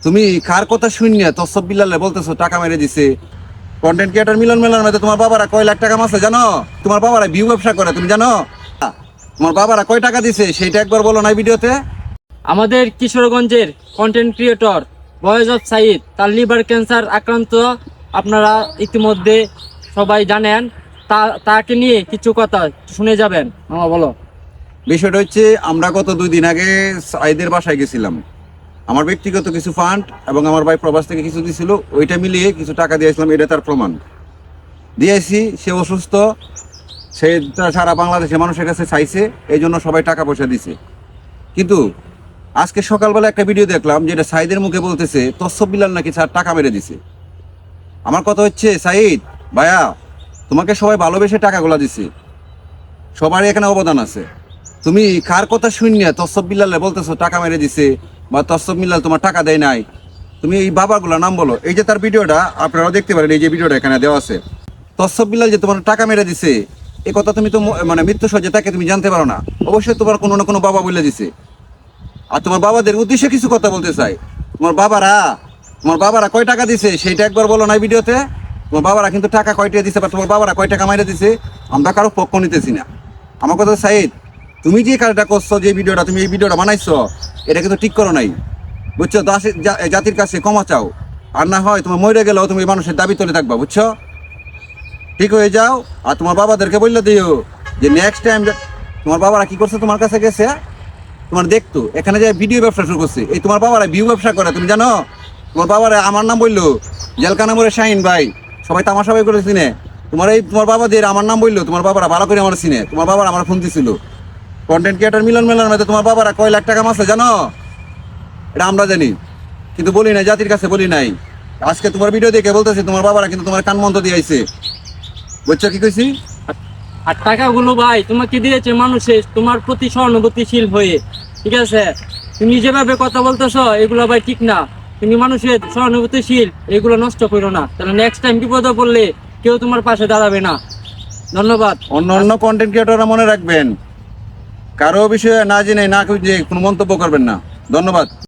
তুমি কার কথা শুনিয়া তসব বিলালে বলতেছো টাকা মেরে দিছে। কন্টেন্ট ক্রিয়েটর মিলন মেলার মধ্যে তোমার বাবারা কয় লাখ টাকা মাসে জানো? তোমার বাবারা ভিউ ব্যবসা করে, তুমি জানো? তোমার বাবারা কয় টাকা দিছে সেইটা একবার বলো না ভিডিওতে। আমাদের কিশোরগঞ্জের content creator boys of Saeed তার লিভার ক্যান্সার আক্রান্ত, আপনারা ইতিমধ্যে সবাই জানেন। তাকে নিয়ে কিছু কথা শুনে যাবেন। বলো। বিষয়টা হচ্ছে, আমরা গত 2 দিন আগে সাইদের বাসায় গেছিলাম। আমার ব্যক্তিগত কিছু ফান্ড এবং আমার ভাই প্রবাস থেকে কিছু দিয়েছিল, ওইটা মিলিয়ে কিছু টাকা দিয়েছিলাম, এটা তার প্রমাণ দিয়েছি। সে অসুস্থ, সে সারা বাংলাদেশের মানুষের কাছে চাইছে, এই জন্য সবাই টাকা পয়সা দিছে। কিন্তু আজকে সকালবেলা একটা ভিডিও দেখলাম যেটা সাইদের মুখে বলতেছে তসব বিলাল নাকি স্যার টাকা মেরে দিছে। আমার কথা হচ্ছে, সাইদ ভাইয়া, তোমাকে সবাই ভালোবেসে টাকাগুলা দিছে, সবারই এখানে অবদান আছে। তুমি কার কথা শুনিয়া তসব বিলালে বলতেছো টাকা মেরে দিছে বা তসব মিল্লাল তোমার টাকা দেয় নাই? তুমি এই বাবাগুলোর নাম বলো। এই যে তার ভিডিওটা আপনারাও দেখতে পারেন, এই যে ভিডিওটা এখানে দেওয়া আছে। তসব বিলাল যে তোমার টাকা মেরে দিছে, এই কথা তুমি তো মানে মৃত্যু সজ্জে তাকে তুমি জানতে পারো না। অবশ্যই তোমার কোনো না কোনো বাবা বলে দিছে। আর তোমার বাবাদের উদ্দেশ্যে কিছু কথা বলতে চাই। তোমার বাবারা কয় টাকা দিছে সেইটা একবার বলো না ভিডিওতে। তোমার বাবারা কিন্তু টাকা কয়টা দিছে বা তোমার বাবারা কয় টাকা মাইরে দিছে, আমরা কারো পক্ষ নিতেছি না। আমার কথা সাইদ, তুমি যে কাজটা করছো, যে ভিডিওটা তুমি এই ভিডিওটা বানাইছো, এটা কিন্তু ঠিক করো নাই, বুঝছো? জাতির কাছে ক্ষমা চাও, আর না হয় তোমার মরে গেলেও তুমি মানুষের দাবি তুলে থাকবা, বুঝছো? ঠিক হয়ে যাও। আর তোমার বাবাদেরকে বললে দিও যে নেক্সট টাইম তোমার বাবারা কি করছে, তোমার কাছে গেছে তোমার দেখতো, এখানে যে ভিডিও ব্যবসা শুরু করছে, এই তোমার বাবারা ভিউ ব্যবসা করে, তুমি জানো? তোমার বাবারা আমার নাম বললো, জেলকানা মোড়ে শাহিন ভাই, সবাই তামাশা ভাই করে চিনে। তোমার বাবাদের আমার নাম বললো, তোমার বাবারা ভালো করে আমার চিনে। তোমার বাবারা আমার ফোন দিছিল। কন্টেন্ট ক্রিয়েটর মিলন মেলার মধ্যে তোমার বাবারা কয় লাখ টাকা মাসে জানো? এটা আমরা জানি, কিন্তু বলি নাই, জাতির কাছে বলি নাই। আজকে তোমার ভিডিও দেখে বলতেছি তোমার বাবারা কিন্তু তোমার কান মন্দ দিয়ে আইছে, বুঝছো কি কইছি? আর টাকাগুলো ভাই তোমাকে দিয়েছে মানুষের তোমার প্রতি সহানুভূতিশীল হয়ে, ঠিক আছে? তুমি যেভাবে কথা বলতেছো এগুলো ভাই ঠিক না। তুমি মানুষের সহানুভূতিশীল, এগুলো নষ্ট করো না, তাহলে নেক্সট টাইম বিপদে পড়লে কেউ তোমার পাশে দাঁড়াবে না। ধন্যবাদ। অন্য কন্টেন্ট ক্রিয়েটররা মনে রাখবেন, কারো বিষয়ে না জেনে না খুঁজে কোনো মন্তব্য করবেন না। ধন্যবাদ।